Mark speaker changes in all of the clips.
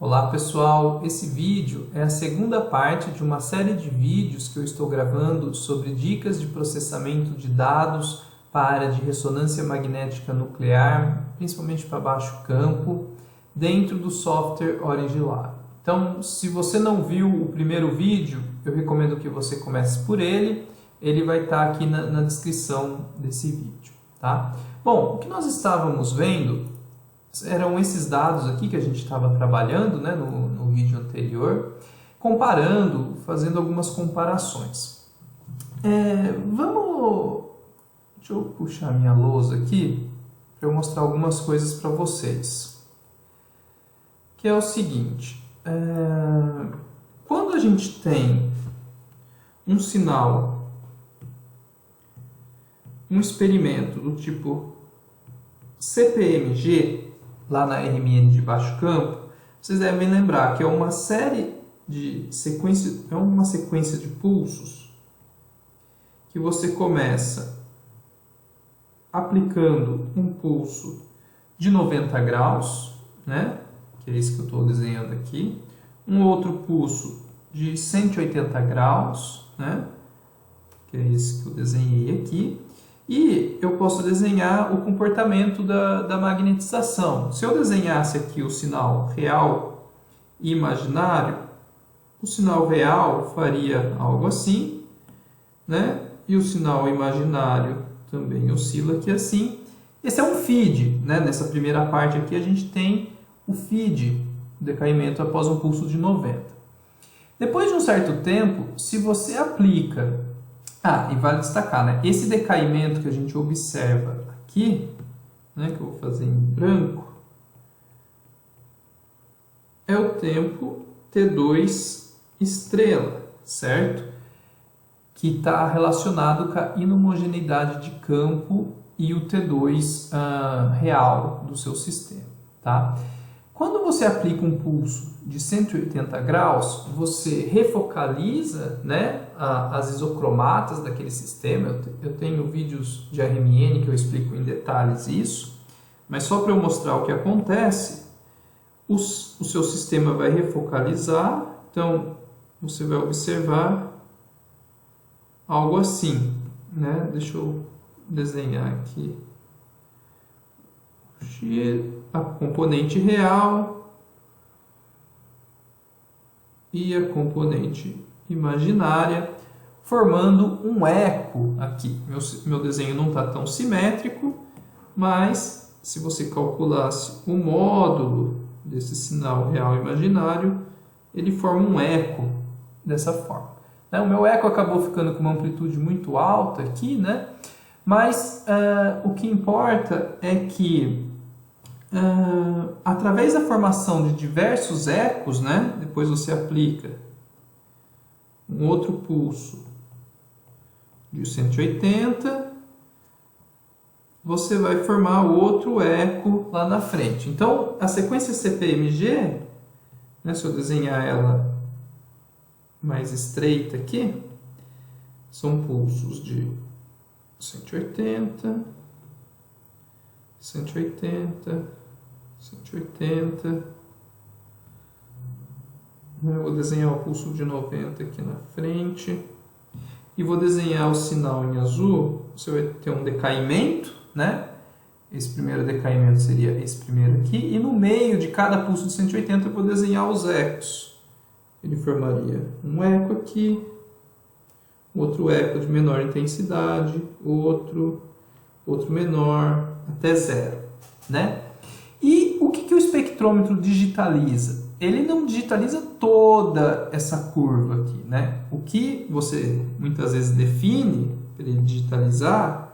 Speaker 1: Olá pessoal, esse vídeo é a segunda parte de uma série de vídeos que eu estou gravando sobre dicas de processamento de dados para a área de ressonância magnética nuclear, principalmente para baixo campo, dentro do software Orange Lab. Então, se você não viu o primeiro vídeo, eu recomendo que você comece por ele, ele vai estar aqui na descrição desse vídeo, tá? Bom, o que nós estávamos vendo eram esses dados aqui que a gente estava trabalhando, né, no vídeo anterior, comparando, fazendo algumas comparações. Deixa eu puxar minha lousa aqui para eu mostrar algumas coisas para vocês. Que é o seguinte, quando a gente tem um sinal, um experimento do tipo CPMG, lá na RMN de baixo campo, vocês devem lembrar que é uma sequência de pulsos que você começa aplicando um pulso de 90 graus, né? Que é esse que eu estou desenhando aqui, um outro pulso de 180 graus, né? Que é esse que eu desenhei aqui. E eu posso desenhar o comportamento da magnetização. Se eu desenhasse aqui o sinal real e imaginário, o sinal real faria algo assim, né? E o sinal imaginário também oscila aqui assim. Esse é um feed, né? Nessa primeira parte aqui a gente tem o feed, o decaimento após um pulso de 90. Depois de um certo tempo, se você aplica... e vale destacar, né? Esse decaimento que a gente observa aqui, né, que eu vou fazer em branco, é o tempo T2 estrela, certo? Que está relacionado com a inhomogeneidade de campo e o T2 real do seu sistema, tá? Quando você aplica um pulso de 180 graus, você refocaliza, né, as isocromatas daquele sistema. Eu tenho vídeos de RMN que eu explico em detalhes isso, mas só para eu mostrar o que acontece, o seu sistema vai refocalizar, então você vai observar algo assim, né? Deixa eu desenhar aqui a componente real e a componente imaginária, formando um eco aqui. Meu desenho não está tão simétrico, mas se você calculasse o módulo desse sinal real e imaginário, ele forma um eco dessa forma. O meu eco acabou ficando com uma amplitude muito alta aqui, né? Mas o que importa é que através da formação de diversos ecos, né, depois você aplica um outro pulso de 180, você vai formar outro eco lá na frente. Então, a sequência CPMG, né, se eu desenhar ela mais estreita aqui, são pulsos de 180, 180, 180. Eu vou desenhar o pulso de 90 aqui na frente. E vou desenhar o sinal em azul. Você vai ter um decaimento, né? Esse primeiro decaimento seria esse primeiro aqui. E no meio de cada pulso de 180 eu vou desenhar os ecos. Ele formaria um eco aqui, outro eco de menor intensidade, outro menor, até zero, né? E o que o espectrômetro digitaliza? Ele não digitaliza toda essa curva aqui, né? O que você muitas vezes define para ele digitalizar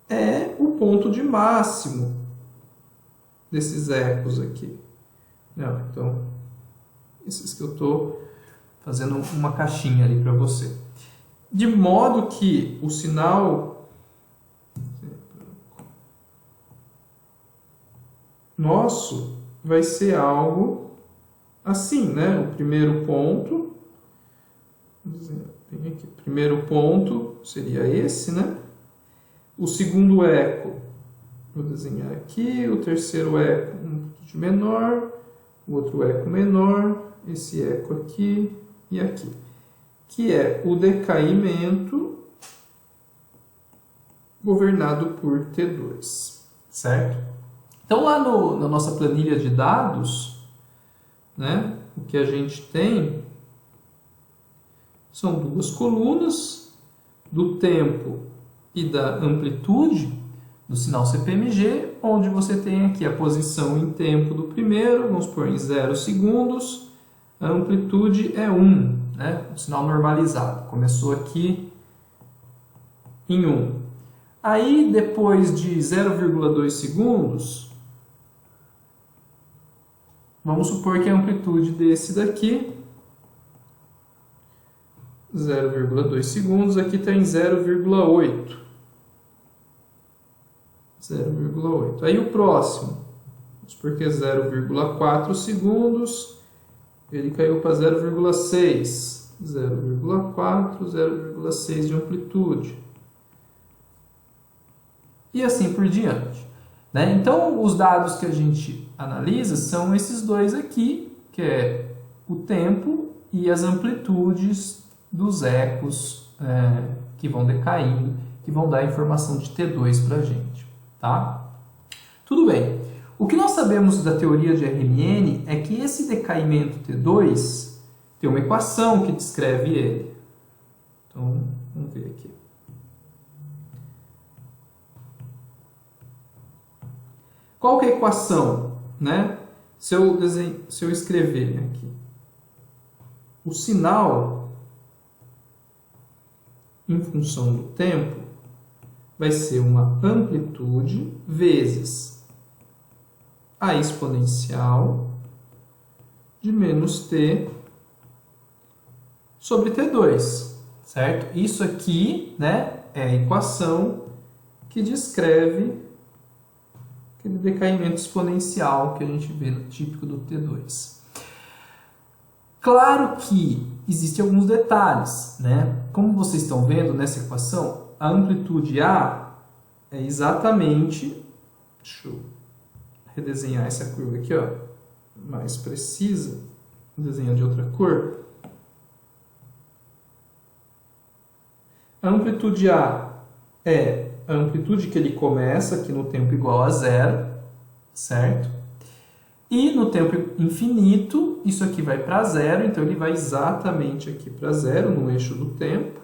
Speaker 1: é o ponto de máximo desses ecos aqui. Não, então, esses que eu estou fazendo uma caixinha ali para você. De modo que o sinal nosso vai ser algo assim, né? O primeiro ponto, tem aqui, o primeiro ponto seria esse, né? O segundo eco, vou desenhar aqui, o terceiro eco um pouquinho menor, o outro eco menor, esse eco aqui e aqui, que é o decaimento governado por T2, certo? Então, lá na nossa planilha de dados, né, o que a gente tem são duas colunas do tempo e da amplitude do sinal CPMG, onde você tem aqui a posição em tempo do primeiro, vamos pôr em 0 segundos, a amplitude é 1, né? O sinal normalizado, começou aqui em 1. Aí, depois de 0,2 segundos, vamos supor que a amplitude desse daqui, 0,2 segundos, aqui está em 0,8. 0,8. Aí o próximo, vamos supor que é 0,4 segundos, ele caiu para 0,6. 0,4, 0,6 de amplitude. E assim por diante, né? Então, os dados que a gente analisa são esses dois aqui, que é o tempo e as amplitudes dos ecos que vão decaindo, que vão dar a informação de T2 para a gente, tá? Tudo bem. O que nós sabemos da teoria de RMN é que esse decaimento T2 tem uma equação que descreve ele. Então, vamos ver aqui. Qual que é a equação, né? Se eu escrever aqui o sinal em função do tempo, vai ser uma amplitude vezes a exponencial de menos t sobre t2, certo? Isso aqui, né, é a equação que descreve aquele decaimento exponencial que a gente vê no típico do T2. Claro que existem alguns detalhes, né? Como vocês estão vendo nessa equação, a amplitude A é exatamente... Deixa eu redesenhar essa curva aqui, ó, mais precisa. Vou desenhar de outra cor. A amplitude A é a amplitude que ele começa aqui no tempo igual a 0, certo? E no tempo infinito, isso aqui vai para 0, então ele vai exatamente aqui para 0, no eixo do tempo,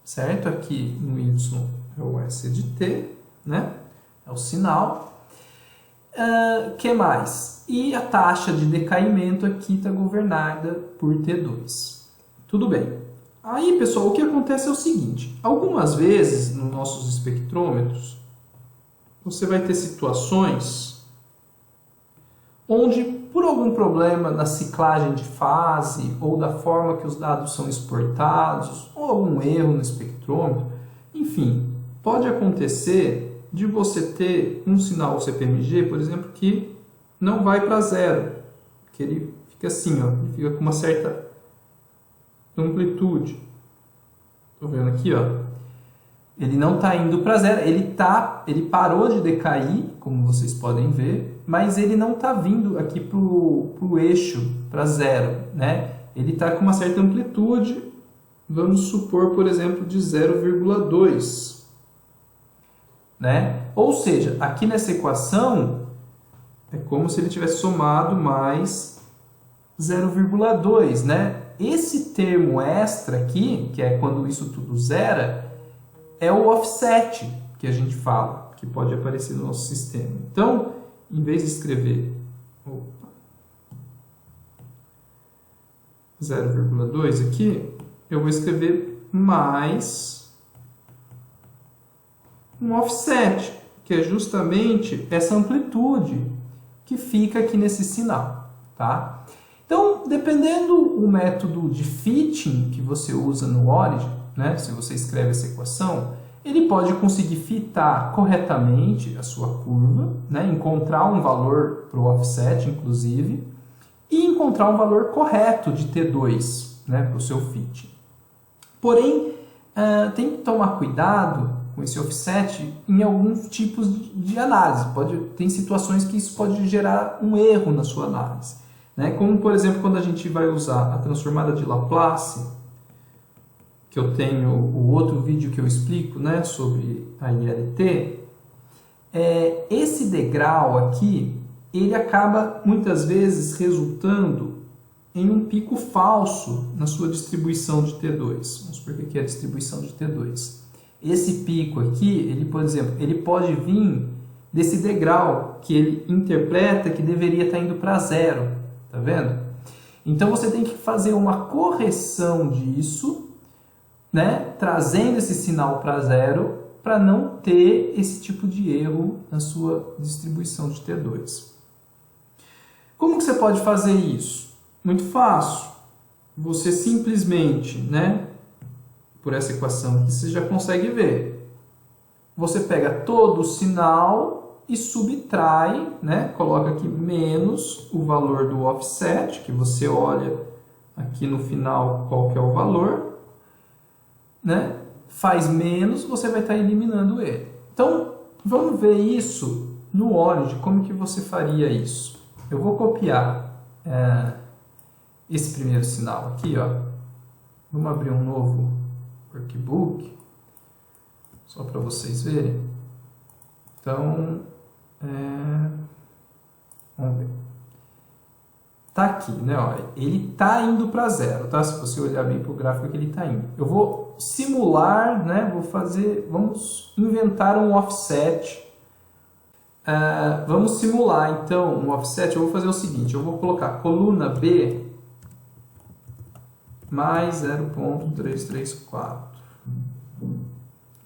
Speaker 1: certo? Aqui no y é o S de t, né? É o sinal. Que mais? E a taxa de decaimento aqui está governada por T2. Tudo bem. Aí, pessoal, o que acontece é o seguinte. Algumas vezes, nos nossos espectrômetros, você vai ter situações onde, por algum problema na ciclagem de fase, ou da forma que os dados são exportados, ou algum erro no espectrômetro, enfim, pode acontecer de você ter um sinal CPMG, por exemplo, que não vai para 0, que ele fica assim, ó, ele fica com uma certa amplitude. Estou vendo aqui, ó. Ele não está indo para 0, ele parou de decair, como vocês podem ver, mas ele não está vindo aqui para o eixo, para 0, né? Ele está com uma certa amplitude, vamos supor, por exemplo, de 0,2, né? Ou seja, aqui nessa equação, é como se ele tivesse somado mais 0,2, né? Esse termo extra aqui, que é quando isso tudo zera, é o offset que a gente fala, que pode aparecer no nosso sistema. Então, em vez de escrever 0,2 aqui, eu vou escrever mais um offset, que é justamente essa amplitude que fica aqui nesse sinal, tá? Então, dependendo do método de fitting que você usa no Origin, né, se você escreve essa equação, ele pode conseguir fitar corretamente a sua curva, né, encontrar um valor para o offset, inclusive, e encontrar um valor correto de T2, né, para o seu fitting. Porém, tem que tomar cuidado com esse offset em alguns tipos de análise. Tem situações que isso pode gerar um erro na sua análise, né? Como, por exemplo, quando a gente vai usar a transformada de Laplace, que eu tenho o outro vídeo que eu explico, né, sobre a ILT, esse degrau aqui, ele acaba muitas vezes resultando em um pico falso na sua distribuição de T2. Vamos supor que aqui é a distribuição de T2. Esse pico aqui, ele, por exemplo, ele pode vir desse degrau que ele interpreta que deveria estar indo para zero. Tá vendo? Então você tem que fazer uma correção disso, né, trazendo esse sinal para zero, para não ter esse tipo de erro na sua distribuição de T2. Como que você pode fazer isso? Muito fácil. Você simplesmente, né, por essa equação aqui, você já consegue ver. Você pega todo o sinal e subtrai, né, coloca aqui menos o valor do offset, que você olha aqui no final qual que é o valor, né? Faz menos, você vai estar eliminando ele. Então, vamos ver isso no Origin, como que você faria isso. Eu vou copiar esse primeiro sinal aqui, ó. Vamos abrir um novo workbook, só para vocês verem. Então, vamos ver. Tá aqui, né? Ó, ele tá indo para zero, tá? Se você olhar bem para o gráfico, aqui ele tá indo. Eu vou simular, né? Vamos inventar um offset. Vamos simular, então, um offset. Eu vou fazer o seguinte, eu vou colocar coluna B mais 0,334.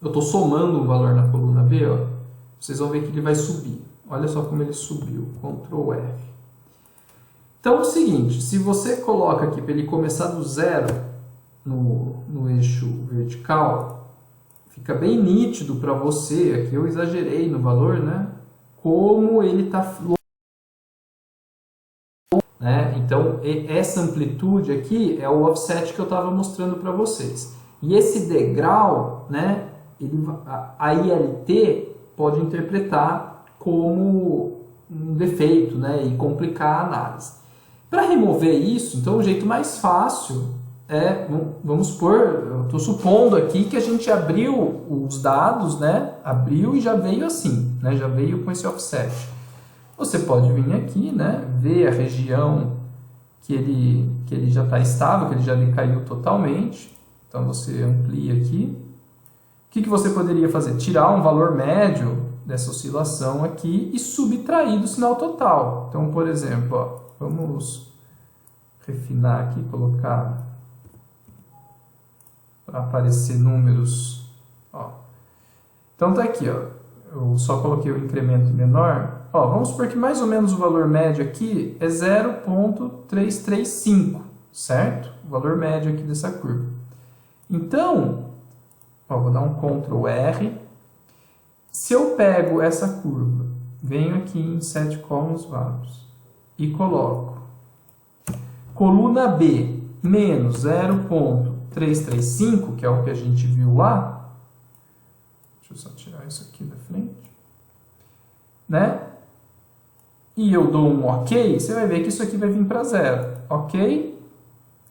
Speaker 1: Eu estou somando um valor na coluna B, ó. Vocês vão ver que ele vai subir. Olha só como ele subiu. Ctrl F. Então é o seguinte, se você coloca aqui para ele começar do zero no eixo vertical, fica bem nítido para você, aqui eu exagerei no valor, né? Como ele está, né? Então essa amplitude aqui é o offset que eu estava mostrando para vocês. E esse degrau, né? A ILT pode interpretar como um defeito, né? E complicar a análise. Para remover isso, então o jeito mais fácil vamos supor, eu estou supondo aqui que a gente abriu os dados, né? Abriu e já veio assim, né? Já veio com esse offset. Você pode vir aqui, né? Ver a região que ele já está estável, que ele já decaiu totalmente. Então você amplia aqui. O que você poderia fazer? Tirar um valor médio dessa oscilação aqui e subtrair do sinal total. Então, por exemplo, ó, vamos refinar aqui, colocar para aparecer números. Ó. Então tá aqui, ó. Eu só coloquei o incremento menor. Ó, vamos supor que mais ou menos o valor médio aqui é 0,335, certo? O valor médio aqui dessa curva. Então, ó, vou dar um Ctrl R. Se eu pego essa curva, venho aqui em set columns values e coloco coluna B menos 0,335, que é o que a gente viu lá. Deixa eu só tirar isso aqui da frente. Né? E eu dou um OK, você vai ver que isso aqui vai vir para zero. OK?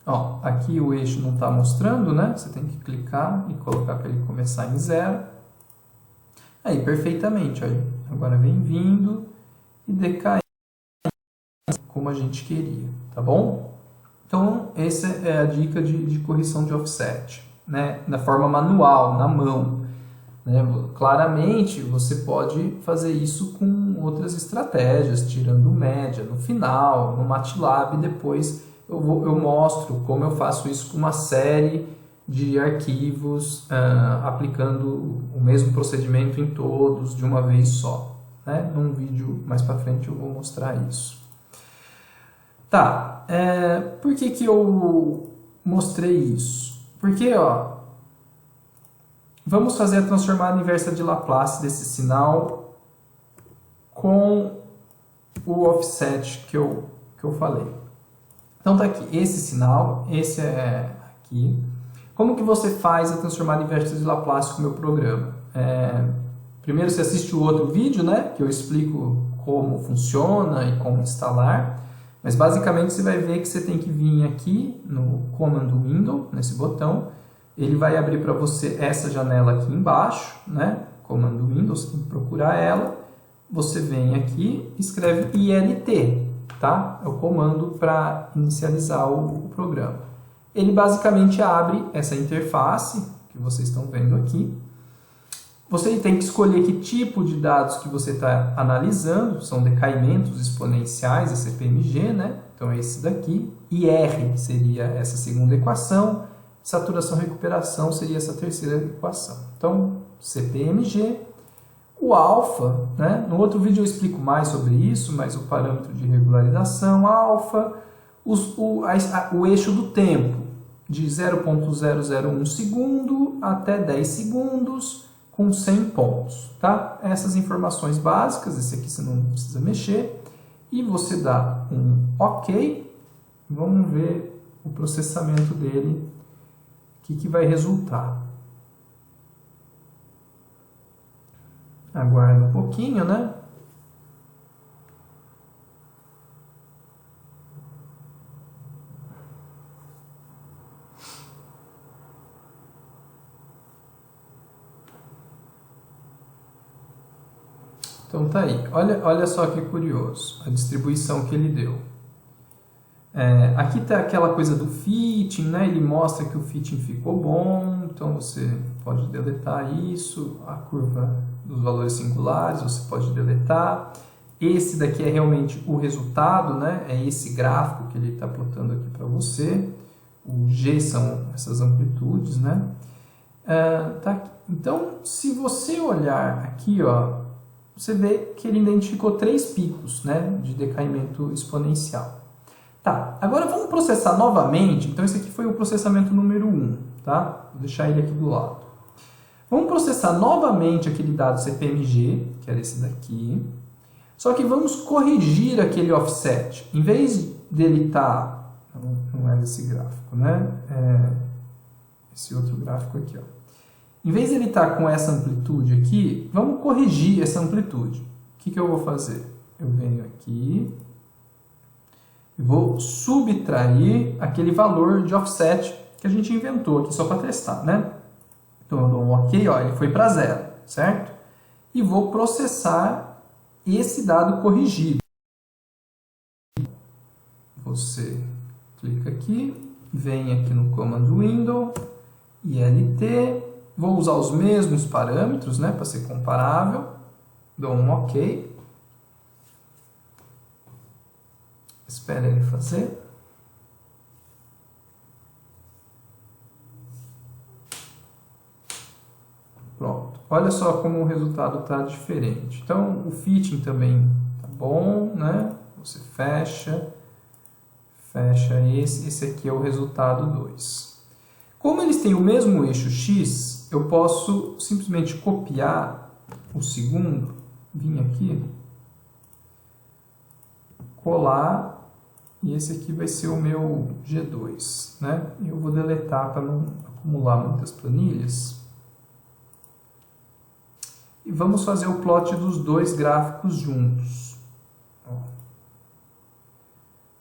Speaker 1: Ó, aqui o eixo não está mostrando, né? Você tem que clicar e colocar para ele começar em zero. Aí, perfeitamente. Aí, agora vem vindo e decaindo como a gente queria, tá bom? Então, essa é a dica de correção de offset, né? Na forma manual, na mão. Né? Claramente, você pode fazer isso com outras estratégias, tirando média no final, no MATLAB, depois eu mostro como eu faço isso com uma série de arquivos, aplicando o mesmo procedimento em todos de uma vez só. Né? Num vídeo mais para frente eu vou mostrar isso. Tá, por que eu mostrei isso? Porque, ó, vamos fazer a transformada inversa de Laplace desse sinal com o offset que eu falei. Então tá aqui, esse sinal, esse é aqui. Como que você faz a transformada inversa de Laplace com o meu programa? primeiro você assiste o outro vídeo, né, que eu explico como funciona e como instalar, mas basicamente você vai ver que você tem que vir aqui no Command Window, nesse botão, ele vai abrir para você essa janela aqui embaixo, né, Command Window, você tem que procurar ela, você vem aqui, escreve ILT, tá? É o comando para inicializar o programa. Ele basicamente abre essa interface que vocês estão vendo aqui. Você tem que escolher que tipo de dados que você está analisando, são decaimentos exponenciais, a CPMG, né? Então é esse daqui. IR seria essa segunda equação, saturação-recuperação seria essa terceira equação. Então, CPMG, o alfa, né? No outro vídeo eu explico mais sobre isso, mas o parâmetro de regularização, alfa, o eixo do tempo, de 0,001 segundo até 10 segundos, com 100 pontos, tá? Essas informações básicas, esse aqui você não precisa mexer, e você dá um OK, vamos ver o processamento dele, o que vai resultar. Aguarda um pouquinho, né? Então tá aí, olha só que curioso, a distribuição que ele deu. Aqui está aquela coisa do fitting, né? Ele mostra que o fitting ficou bom, então você pode deletar isso, a curva dos valores singulares você pode deletar. Esse daqui é realmente o resultado, né? É esse gráfico que ele está plotando aqui para você. O G são essas amplitudes, né? Tá aqui. Então, se você olhar aqui, ó, você vê que ele identificou 3 picos, né, de decaimento exponencial. Tá, agora vamos processar novamente. Então, esse aqui foi o processamento número 1, tá? Vou deixar ele aqui do lado. Vamos processar novamente aquele dado CPMG, que era esse daqui. Só que vamos corrigir aquele offset. Em vez dele estar... Não é esse gráfico, né? Esse outro gráfico aqui, ó. Em vez de ele estar com essa amplitude aqui, vamos corrigir essa amplitude. O que eu vou fazer? Eu venho aqui e vou subtrair aquele valor de offset que a gente inventou aqui só para testar, né? Então eu dou um OK, ó, ele foi para 0, certo? E vou processar esse dado corrigido. Você clica aqui, vem aqui no Command Window, ILT, vou usar os mesmos parâmetros, né, para ser comparável, dou um OK, espera ele fazer. Pronto, olha só como o resultado está diferente. Então, o fitting também tá bom, né? Você fecha esse aqui é o resultado 2. Como eles têm o mesmo eixo X, eu posso simplesmente copiar o segundo, vir aqui, colar, e esse aqui vai ser o meu G2, né? Eu vou deletar para não acumular muitas planilhas. E vamos fazer o plot dos dois gráficos juntos. Ó.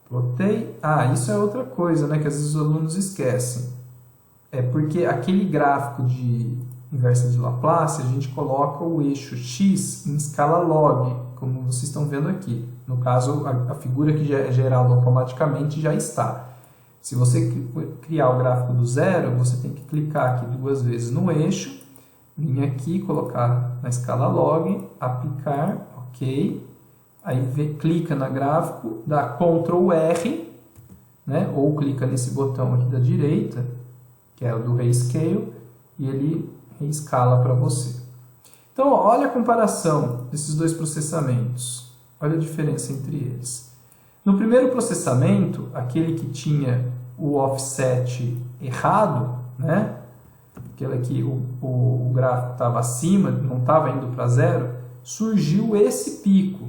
Speaker 1: Plotei. Ah, isso é outra coisa, né, que às vezes os alunos esquecem. É porque aquele gráfico de inversa de Laplace, a gente coloca o eixo X em escala log, como vocês estão vendo aqui. No caso, a figura que já é gerada automaticamente já está. Se você criar o gráfico do zero, você tem que clicar aqui 2 vezes no eixo, vir aqui, colocar na escala log, aplicar, OK. Aí clica no gráfico, dá Ctrl R, né? Ou clica nesse botão aqui da direita, que é o do Rescale, e ele reescala para você. Então, olha a comparação desses dois processamentos. Olha a diferença entre eles. No primeiro processamento, aquele que tinha o offset errado, né? Aquele aqui, o gráfico estava acima, não estava indo para 0, surgiu esse pico.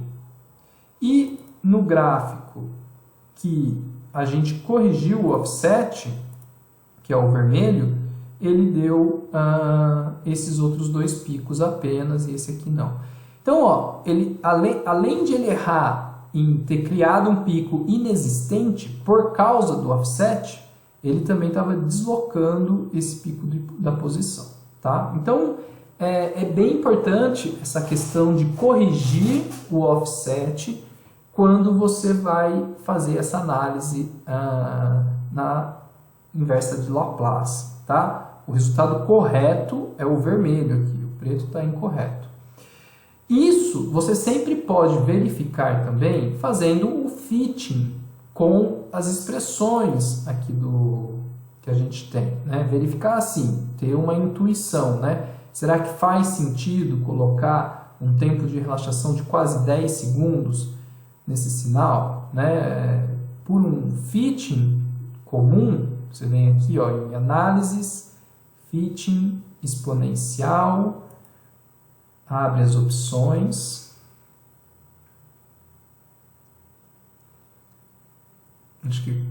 Speaker 1: E no gráfico que a gente corrigiu o offset, que é o vermelho, ele deu esses outros dois picos apenas e esse aqui não. Então, ó, ele, além de ele errar em ter criado um pico inexistente por causa do offset, ele também estava deslocando esse pico da posição. Tá? Então, é bem importante essa questão de corrigir o offset quando você vai fazer essa análise na inversa de Laplace. Tá? O resultado correto é o vermelho aqui, o preto está incorreto. Isso você sempre pode verificar também fazendo o fitting com as expressões aqui que a gente tem, né? Verificar assim, ter uma intuição, né? Será que faz sentido colocar um tempo de relaxação de quase 10 segundos nesse sinal, né? Por um fitting comum, você vem aqui, ó, em análises, fitting exponencial, abre as opções. Acho que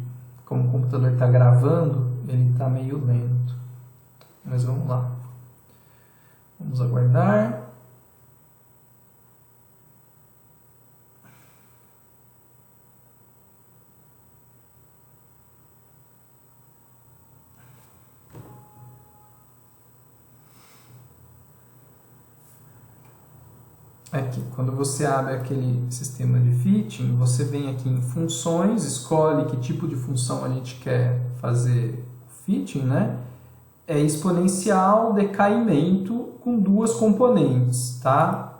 Speaker 1: como o computador está gravando, ele está meio lento. Mas vamos lá. Vamos aguardar. Aqui, quando você abre aquele sistema de fitting, você vem aqui em funções, escolhe que tipo de função a gente quer fazer o fitting, né? É exponencial decaimento com duas componentes, tá?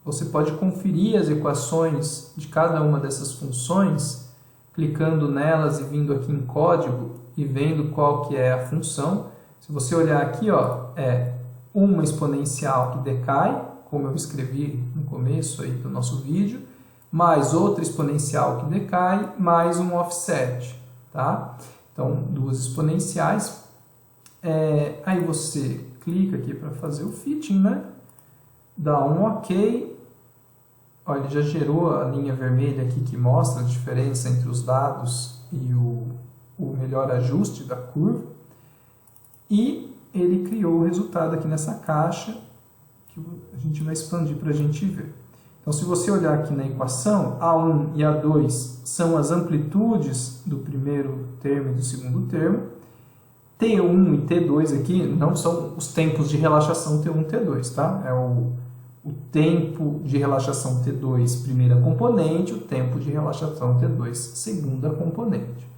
Speaker 1: Você pode conferir as equações de cada uma dessas funções, clicando nelas e vindo aqui em código e vendo qual que é a função. Se você olhar aqui, ó, é uma exponencial que decai, como eu escrevi no começo aí do nosso vídeo, mais outra exponencial que decai, mais um offset, tá? Então, duas exponenciais. Aí você clica aqui para fazer o fitting, né? Dá um OK. Olha, ele já gerou a linha vermelha aqui que mostra a diferença entre os dados e o melhor ajuste da curva. E ele criou o resultado aqui nessa caixa, que a gente vai expandir para a gente ver. Então, se você olhar aqui na equação, A1 e A2 são as amplitudes do primeiro termo e do segundo termo. T1 e T2 aqui não são os tempos de relaxação T1 e T2, tá? É o tempo de relaxação T2 primeira componente, o tempo de relaxação T2 segunda componente.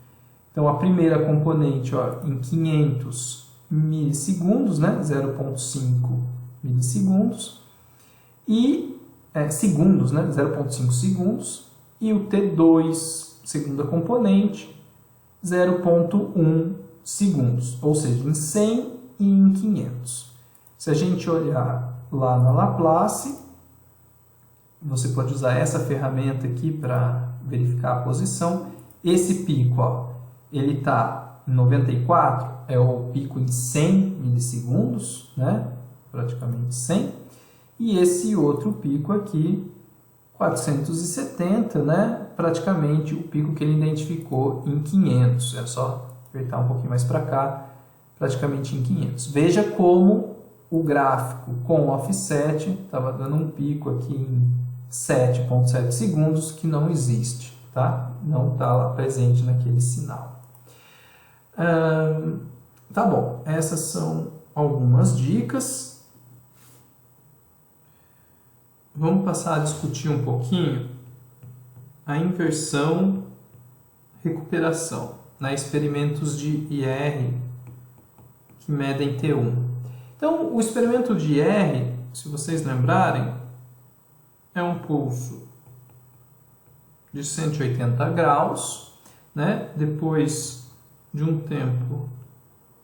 Speaker 1: Então, a primeira componente, ó, em 500 milissegundos, né? 0,5 milissegundos, e segundos, né? 0,5 segundos, e o T2, segunda componente, 0,1 segundos, ou seja, em 100 e em 500. Se a gente olhar lá na Laplace, você pode usar essa ferramenta aqui para verificar a posição. Esse pico, ó, ele está em 94, é o pico em 100 milissegundos, né? Praticamente 100, e esse outro pico aqui, 470, né? Praticamente o pico que ele identificou em 500, é só apertar um pouquinho mais para cá, praticamente em 500. Veja como o gráfico com offset estava dando um pico aqui em 7,7 segundos, que não existe, tá? Não está lá presente naquele sinal. Tá bom, essas são algumas dicas. Vamos passar a discutir um pouquinho a inversão recuperação, né? Experimentos de IR que medem T1. Então, o experimento de IR, se vocês lembrarem, é um pulso de 180 graus, né? Depois de um tempo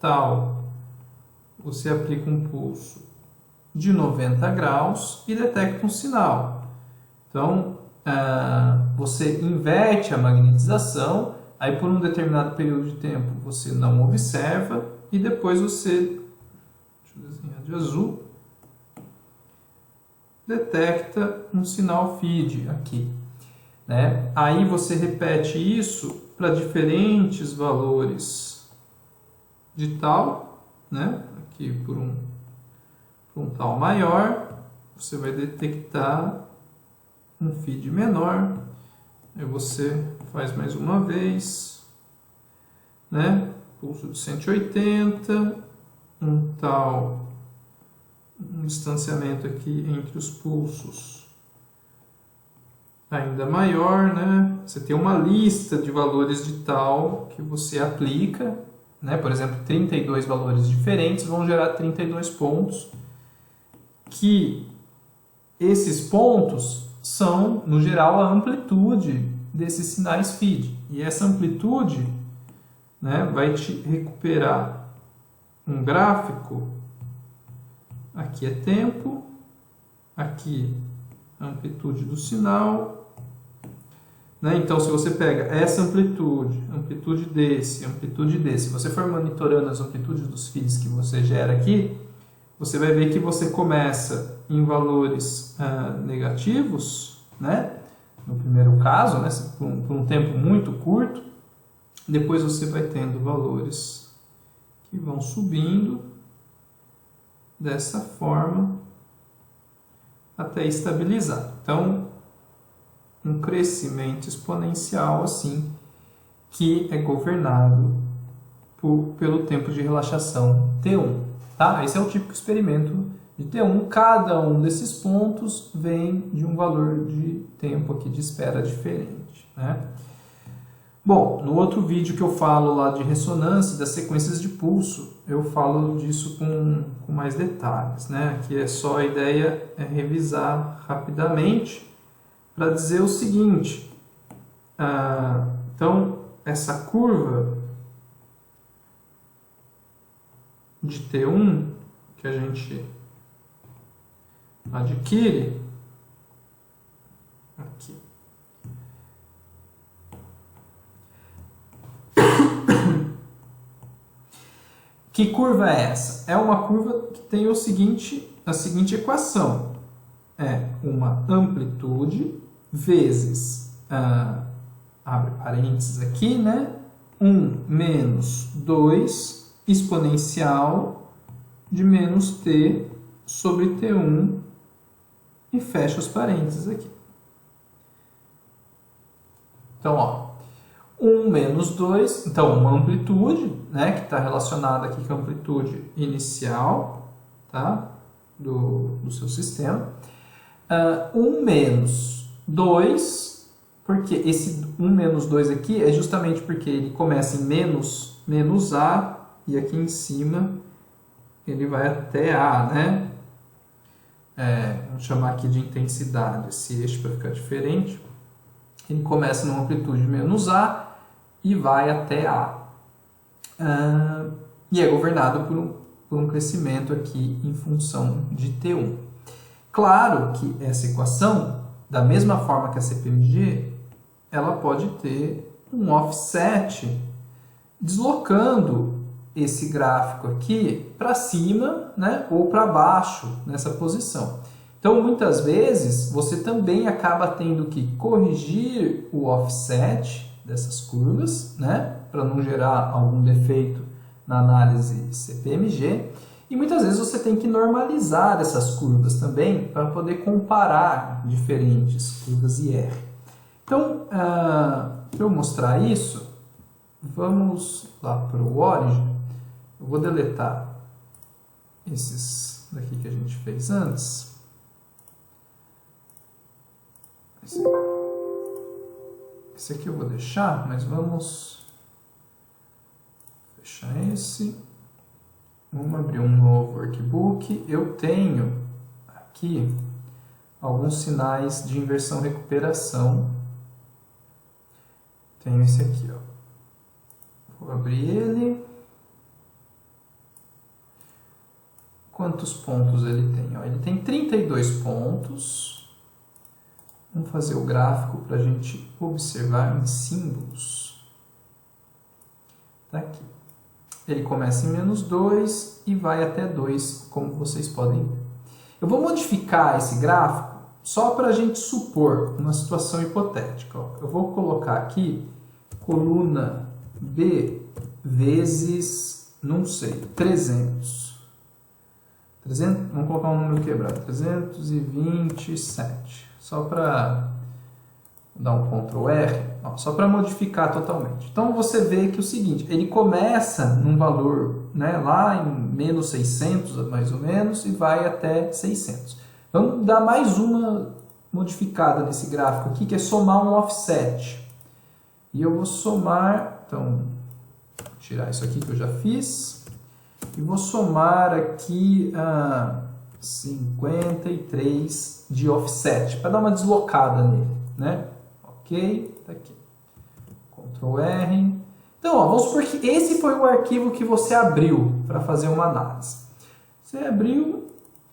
Speaker 1: tal, você aplica um pulso de 90 graus e detecta um sinal. Então, você inverte a magnetização, aí por um determinado período de tempo você não observa e depois você, deixa eu desenhar de azul, detecta um sinal feed aqui, né? Aí você repete isso para diferentes valores de tal, né? Aqui por um tal maior, você vai detectar um feed menor. Aí você faz mais uma vez, né? Pulso de 180, um distanciamento aqui entre os pulsos ainda maior, né? Você tem uma lista de valores de tal que você aplica, né? Por exemplo, 32 valores diferentes vão gerar 32 pontos, que esses pontos são, no geral, a amplitude desses sinais feed. E essa amplitude, né, vai te recuperar um gráfico. Aqui é tempo, aqui a amplitude do sinal, né? Então, se você pega essa amplitude, amplitude desse, se você for monitorando as amplitudes dos feeds que você gera aqui, você vai ver que você começa em valores negativos, né? No primeiro caso, né? Por um tempo muito curto, depois você vai tendo valores que vão subindo dessa forma até estabilizar. Então, um crescimento exponencial assim, que é governado pelo tempo de relaxação T1. Tá? Esse é o típico experimento de T1. Cada um desses pontos vem de um valor de tempo aqui de espera diferente, né? Bom, no outro vídeo que eu falo lá de ressonância, das sequências de pulso, eu falo disso com mais detalhes, né? Aqui é só a ideia é revisar rapidamente para dizer o seguinte. Então, essa curva de T1 que a gente adquire aqui. Que curva é essa? É uma curva que tem a seguinte equação. É uma amplitude vezes, abre parênteses aqui, né? 1 menos 2 exponencial de menos t sobre T1 e fecha os parênteses aqui. Então, ó, 1 menos 2, então uma amplitude, né, que está relacionada aqui com a amplitude inicial, tá, do seu sistema. 1 menos 2, porque esse 1 menos 2 aqui é justamente porque ele começa em menos A e aqui em cima ele vai até A, né? Vamos chamar aqui de intensidade esse eixo para ficar diferente. Ele começa numa amplitude menos A e vai até A. E é governado por um crescimento aqui em função de T1. Claro que essa equação, da mesma forma que a CPMG, ela pode ter um offset deslocando esse gráfico aqui para cima, né, ou para baixo nessa posição. Então, muitas vezes, você também acaba tendo que corrigir o offset dessas curvas, né, para não gerar algum defeito na análise CPMG. E muitas vezes você tem que normalizar essas curvas também para poder comparar diferentes curvas IR. Então, para eu mostrar isso, vamos lá para o Origin. Eu vou deletar esses daqui que a gente fez antes. Esse aqui eu vou deixar, mas vamos fechar esse. Vamos abrir um novo workbook. Eu tenho aqui alguns sinais de inversão-recuperação. Tenho esse aqui, ó. Vou abrir ele. Quantos pontos ele tem? Ó, ele tem 32 pontos. Vamos fazer o gráfico para a gente observar em símbolos. Tá aqui. Ele começa em menos 2 e vai até 2, como vocês podem ver. Eu vou modificar esse gráfico só para a gente supor uma situação hipotética. Ó. Eu vou colocar aqui coluna B vezes não sei, 300. Vamos colocar um número quebrado, 327. Só para dar um Ctrl R, ó, só para modificar totalmente. Então você vê que é o seguinte, ele começa num valor, né, lá em menos 600 mais ou menos e vai até 600. Vamos dar mais uma modificada nesse gráfico aqui, que é somar um offset. E eu vou somar, então, vou tirar isso aqui que eu já fiz, e vou somar aqui 53 de offset, para dar uma deslocada nele, né? Ok, tá aqui. Ctrl R. Então, ó, vamos supor que esse foi o arquivo que você abriu para fazer uma análise. Você abriu,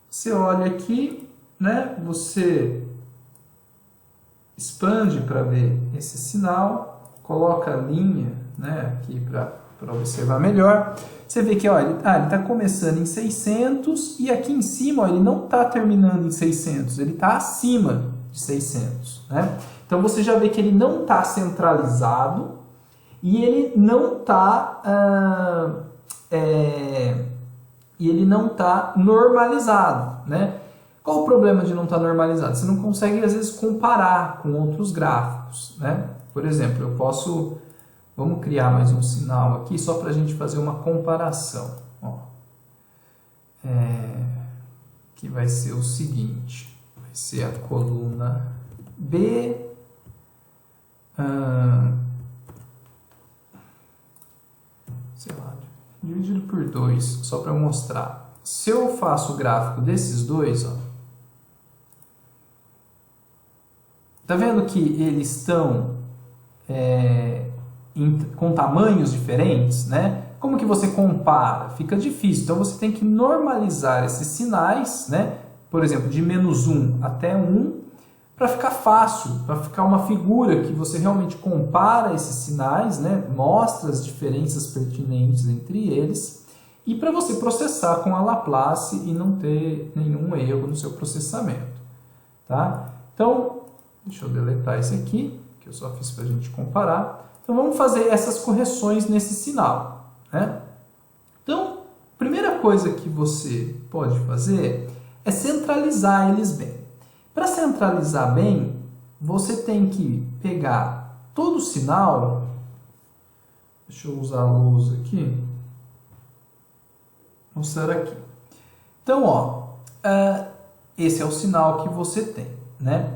Speaker 1: você olha aqui, né? Você expande para ver esse sinal, coloca a linha, né, aqui para observar melhor. Você vê que ó, ele está começando em 600 e aqui em cima ó, ele não está terminando em 600, ele está acima de 600. Né? Então você já vê que ele não está centralizado e ele não está normalizado. Né? Qual o problema de não estar normalizado? Você não consegue, às vezes, comparar com outros gráficos. Né? Por exemplo, eu posso... Vamos criar mais um sinal aqui, só para a gente fazer uma comparação. Ó. Que vai ser o seguinte. Vai ser a coluna B. Sei lá, dividido por 2, só para mostrar. Se eu faço o gráfico desses dois, ó, tá vendo que eles estão com tamanhos diferentes, né? Como que você compara? Fica difícil. Então você tem que normalizar esses sinais, né? Por exemplo, de menos 1 até 1, para ficar fácil, para ficar uma figura que você realmente compara esses sinais, né? Mostra as diferenças pertinentes entre eles e para você processar com a Laplace e não ter nenhum erro no seu processamento, tá? Então, deixa eu deletar esse aqui, que eu só fiz para a gente comparar. Então, vamos fazer essas correções nesse sinal. Né? Então, a primeira coisa que você pode fazer é centralizar eles bem. Para centralizar bem, você tem que pegar todo o sinal. Deixa eu usar a luz aqui. Mostrar aqui. Então, ó, esse é o sinal que você tem. Né?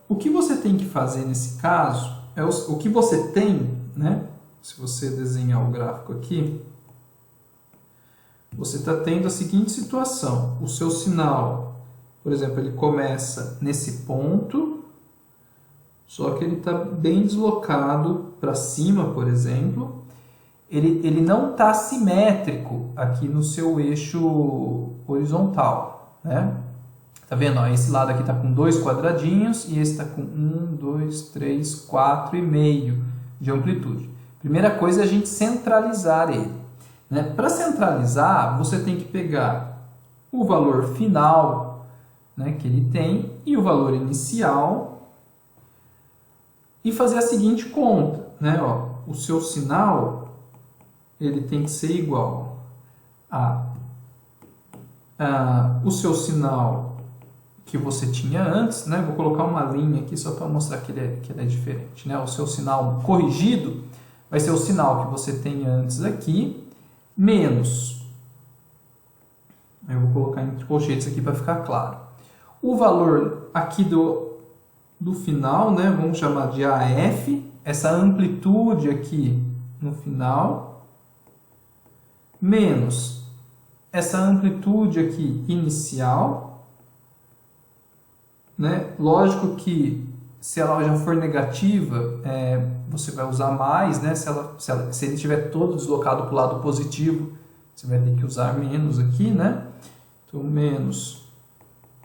Speaker 1: O que você tem que fazer nesse caso é o que você tem, né? Se você desenhar o gráfico aqui, você está tendo a seguinte situação. O seu sinal, por exemplo, ele começa nesse ponto, só que ele está bem deslocado para cima, por exemplo. Ele não está simétrico aqui no seu eixo horizontal, né? Tá vendo? Ó, esse lado aqui está com 2 quadradinhos e esse está com 1, 2, 3, 4,5 de amplitude. Primeira coisa é a gente centralizar ele. Né? Para centralizar, você tem que pegar o valor final, né, que ele tem e o valor inicial e fazer a seguinte conta. Né? Ó, o seu sinal ele tem que ser igual o seu sinal que você tinha antes, né? Vou colocar uma linha aqui só para mostrar que ele é diferente, né? O seu sinal corrigido vai ser o sinal que você tem antes aqui, menos, eu vou colocar entre colchetes aqui para ficar claro, o valor aqui do final, né? Vamos chamar de AF, essa amplitude aqui no final, menos essa amplitude aqui inicial. Né? Lógico que se ela já for negativa, você vai usar mais, né? Se ele estiver todo deslocado para o lado positivo, você vai ter que usar menos aqui, né? Então, menos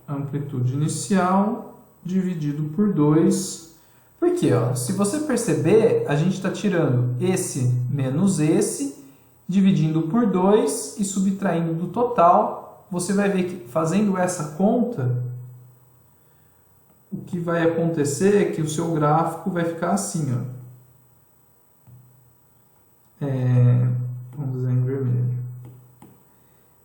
Speaker 1: amplitude inicial dividido por 2. Por quê? Ó, se você perceber, a gente está tirando esse menos esse, dividindo por 2 e subtraindo do total. Você vai ver que fazendo essa conta, o que vai acontecer é que o seu gráfico vai ficar assim, ó. Vamos desenhar em vermelho.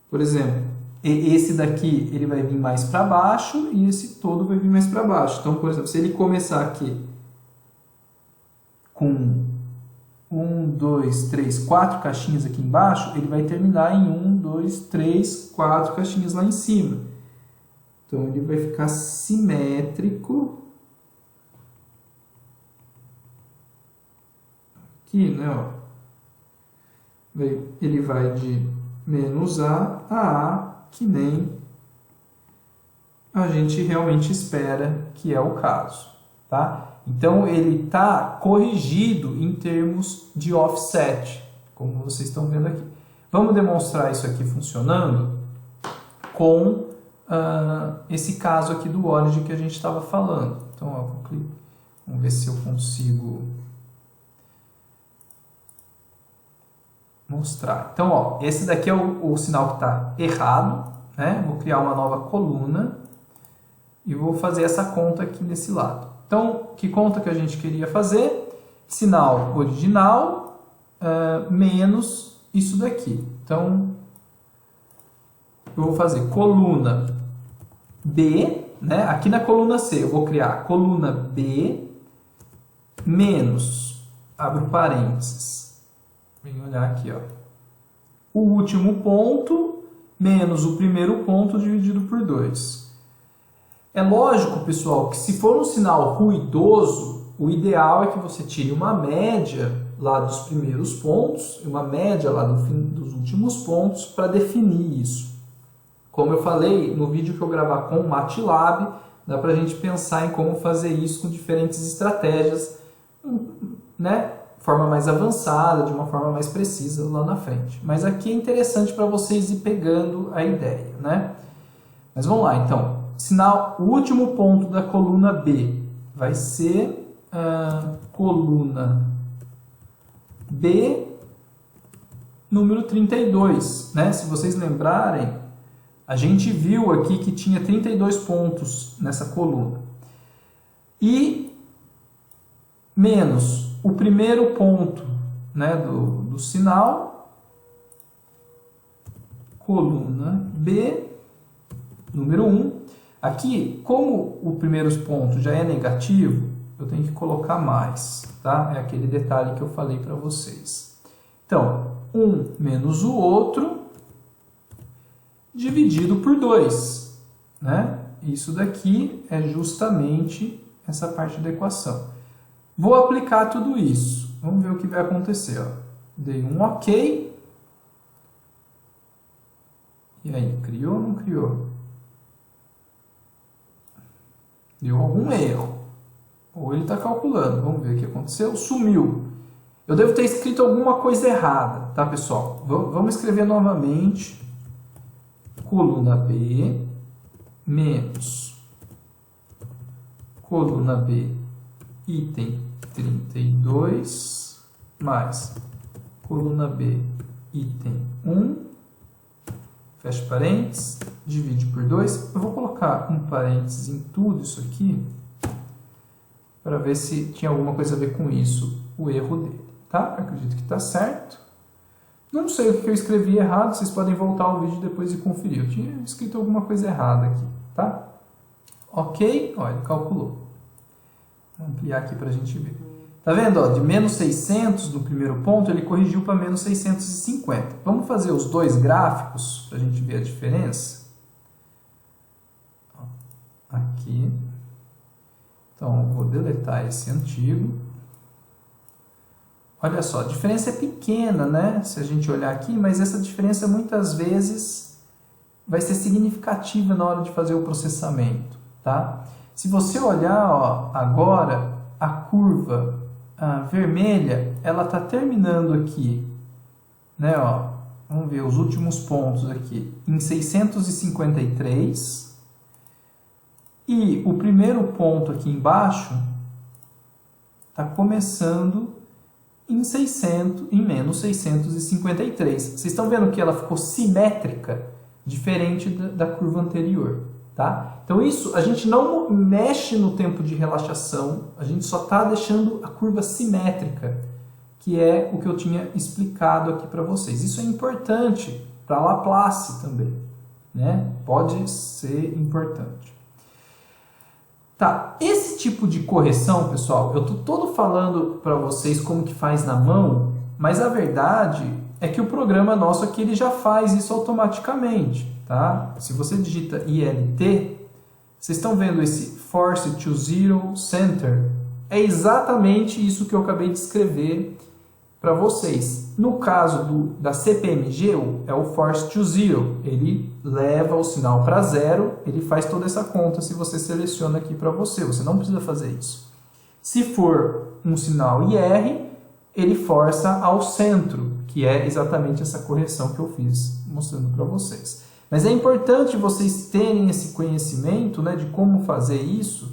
Speaker 1: Por exemplo, esse daqui ele vai vir mais para baixo e esse todo vai vir mais para baixo. Então, por exemplo, se ele começar aqui com 1, 2, 3, 4 caixinhas aqui embaixo, ele vai terminar em 1, 2, 3, 4 caixinhas lá em cima. Então, ele vai ficar simétrico aqui, né? Ó. Ele vai de menos A a A, que nem a gente realmente espera que é o caso, tá? Então, ele está corrigido em termos de offset, como vocês estão vendo aqui. Vamos demonstrar isso aqui funcionando com esse caso aqui do origin que a gente estava falando. Então, ó, vamos ver se eu consigo mostrar. Então, ó, esse daqui é o sinal que está errado, né? Vou criar uma nova coluna e vou fazer essa conta aqui nesse lado. Então, que conta que a gente queria fazer? Sinal original menos isso daqui. Então, eu vou fazer coluna B, né? Aqui na coluna C eu vou criar coluna B menos, abro parênteses, vem olhar aqui, ó, o último ponto menos o primeiro ponto dividido por 2. É lógico, pessoal, que se for um sinal ruidoso, o ideal é que você tire uma média lá dos primeiros pontos e uma média lá dos últimos pontos para definir isso. Como eu falei no vídeo que eu gravar com o MATLAB, dá para a gente pensar em como fazer isso com diferentes estratégias, né? De forma mais avançada, de uma forma mais precisa lá na frente. Mas aqui é interessante para vocês ir pegando a ideia, né? Mas vamos lá, então. O último ponto da coluna B vai ser a coluna B número 32, né? Se vocês lembrarem, a gente viu aqui que tinha 32 pontos nessa coluna. E menos o primeiro ponto, né, do sinal, coluna B, número 1. Aqui, como o primeiro ponto já é negativo, eu tenho que colocar mais, tá? É aquele detalhe que eu falei para vocês. Então, um menos o outro dividido por 2, né? Isso daqui é justamente essa parte da equação. Vou aplicar tudo isso. Vamos ver o que vai acontecer, ó. Dei um OK. E aí, criou ou não criou? Deu algum erro. Ou ele está calculando. Vamos ver o que aconteceu. Sumiu. Eu devo ter escrito alguma coisa errada, tá, pessoal? Vamos escrever novamente. Coluna B menos coluna B item 32 mais coluna B item 1, fecha parênteses, divide por 2. Eu vou colocar um parênteses em tudo isso aqui para ver se tinha alguma coisa a ver com isso, o erro dele, tá? Acredito que está certo. Não sei o que eu escrevi errado, vocês podem voltar ao vídeo depois e conferir. Eu tinha escrito alguma coisa errada aqui, tá? Ok, olha, ele calculou. Vou ampliar aqui para a gente ver. Tá vendo? Ó, de menos 600 no primeiro ponto, ele corrigiu para menos 650. Vamos fazer os dois gráficos para a gente ver a diferença? Ó, aqui. Então, eu vou deletar esse antigo. Olha só, a diferença é pequena, né? Se a gente olhar aqui, mas essa diferença muitas vezes vai ser significativa na hora de fazer o processamento, tá? Se você olhar, ó, agora, a curva vermelha, ela está terminando aqui, né? Ó, vamos ver os últimos pontos aqui, em 653. E o primeiro ponto aqui embaixo está começando em menos 653. Vocês estão vendo que ela ficou simétrica, diferente da curva anterior, tá? Então isso, a gente não mexe no tempo de relaxação, a gente só está deixando a curva simétrica, que é o que eu tinha explicado aqui para vocês. Isso é importante para Laplace também, né? Pode ser importante. Tá, esse tipo de correção, pessoal, eu estou todo falando para vocês como que faz na mão, mas a verdade é que o programa nosso aqui ele já faz isso automaticamente, tá? Se você digita ILT, vocês estão vendo esse Force to Zero Center? É exatamente isso que eu acabei de escrever para vocês. No caso da CPMG, é o Force to Zero. Ele leva o sinal para zero, ele faz toda essa conta se você seleciona aqui para você. Você não precisa fazer isso. Se for um sinal IR, ele força ao centro, que é exatamente essa correção que eu fiz, mostrando para vocês. Mas é importante vocês terem esse conhecimento, né, de como fazer isso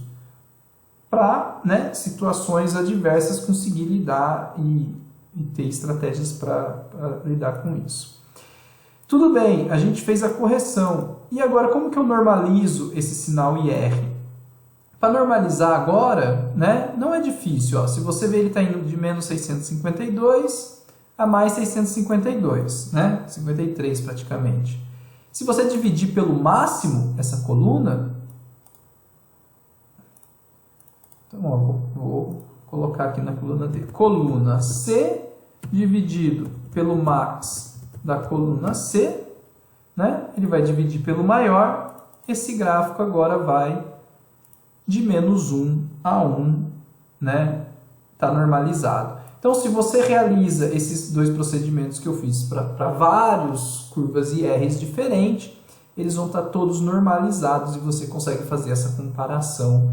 Speaker 1: para, né, situações adversas conseguir lidar e ter estratégias para lidar com isso. Tudo bem, a gente fez a correção. E agora, como que eu normalizo esse sinal IR? Para normalizar agora, né, não é difícil. Ó. Se você ver, ele está indo de menos 652 a mais 652, né? 53 praticamente. Se você dividir pelo máximo essa coluna, então ó, vou colocar aqui na coluna D. Coluna C dividido pelo max da coluna C, né? Ele vai dividir pelo maior. Esse gráfico agora vai de menos 1 a 1, né? Está normalizado. Então, se você realiza esses dois procedimentos que eu fiz para vários curvas IRs diferentes, eles vão estar todos normalizados e você consegue fazer essa comparação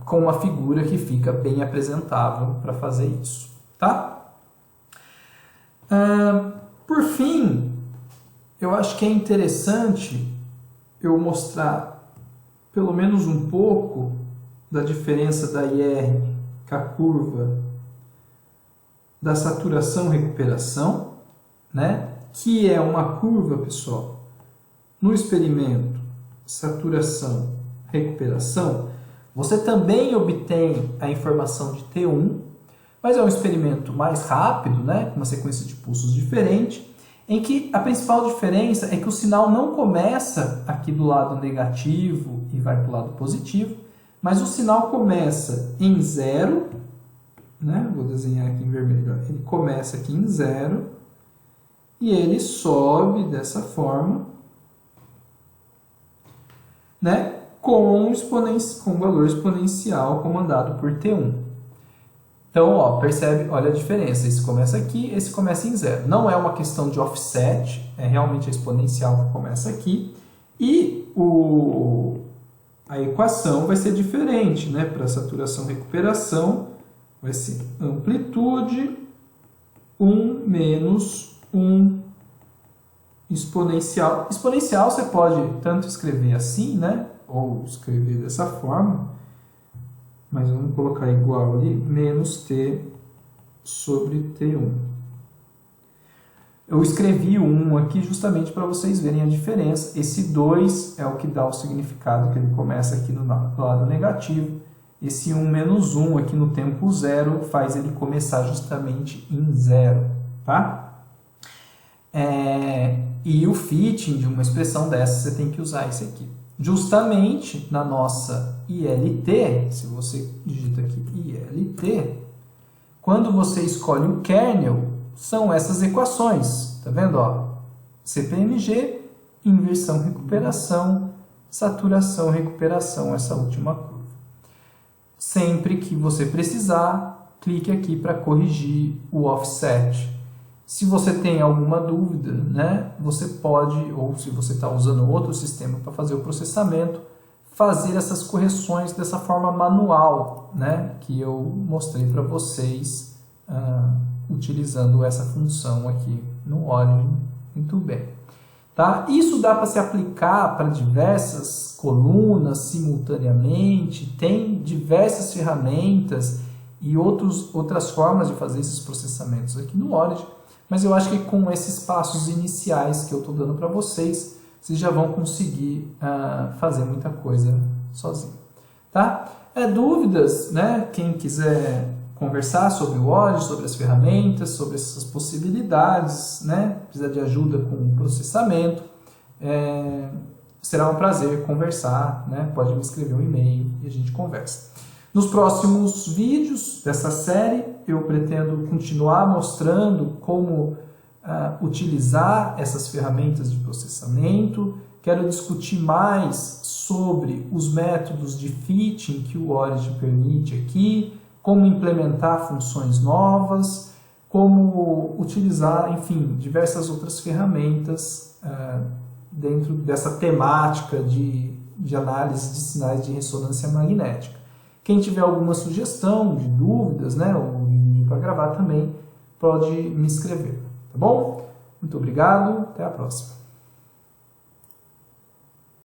Speaker 1: com uma figura que fica bem apresentável para fazer isso, tá? Por fim, eu acho que é interessante eu mostrar pelo menos um pouco da diferença da IR com a curva da saturação-recuperação, né? Que é uma curva, pessoal, no experimento saturação-recuperação, você também obtém a informação de T1, mas é um experimento mais rápido, né? Com uma sequência de pulsos diferente, em que a principal diferença é que o sinal não começa aqui do lado negativo e vai para o lado positivo, mas o sinal começa em 0, né? Vou desenhar aqui em vermelho. Ele começa aqui em 0 e ele sobe dessa forma, né? Com valor exponencial comandado por T1. Então, ó, percebe, olha a diferença. Esse começa aqui, esse começa em 0. Não é uma questão de offset, é realmente a exponencial que começa aqui. E a equação vai ser diferente, né? Para saturação-recuperação, vai ser amplitude 1 menos 1 exponencial. Exponencial você pode tanto escrever assim, né? Ou escrever dessa forma, mas vamos colocar igual ali, menos T sobre T1. Eu escrevi o 1 aqui justamente para vocês verem a diferença. Esse 2 é o que dá o significado, que ele começa aqui no lado negativo. Esse 1 menos 1 aqui no tempo 0 faz ele começar justamente em 0, tá? E o fitting de uma expressão dessa, você tem que usar esse aqui. Justamente na nossa ILT, se você digita aqui ILT, quando você escolhe o kernel, são essas equações, tá vendo? Ó? CPMG, inversão, recuperação, saturação, recuperação, essa última curva. Sempre que você precisar, clique aqui para corrigir o offset. Se você tem alguma dúvida, né, você pode, ou se você está usando outro sistema para fazer o processamento, fazer essas correções dessa forma manual, né, que eu mostrei para vocês utilizando essa função aqui no Origin. Muito bem. Tá? Isso dá para se aplicar para diversas colunas simultaneamente, tem diversas ferramentas e outras formas de fazer esses processamentos aqui no Origin. Mas eu acho que com esses passos iniciais que eu estou dando para vocês, vocês já vão conseguir fazer muita coisa sozinho. Tá? Dúvidas, né? Quem quiser conversar sobre o ODD, sobre as ferramentas, sobre essas possibilidades, né? Precisa de ajuda com o processamento, será um prazer conversar, né? Pode me escrever um e-mail e a gente conversa. Nos próximos vídeos dessa série, eu pretendo continuar mostrando como utilizar essas ferramentas de processamento. Quero discutir mais sobre os métodos de fitting que o ODD permite aqui, como implementar funções novas, como utilizar, enfim, diversas outras ferramentas dentro dessa temática de análise de sinais de ressonância magnética. Quem tiver alguma sugestão, de dúvidas, né, ou para gravar também, pode me escrever, tá bom? Muito obrigado, até a próxima.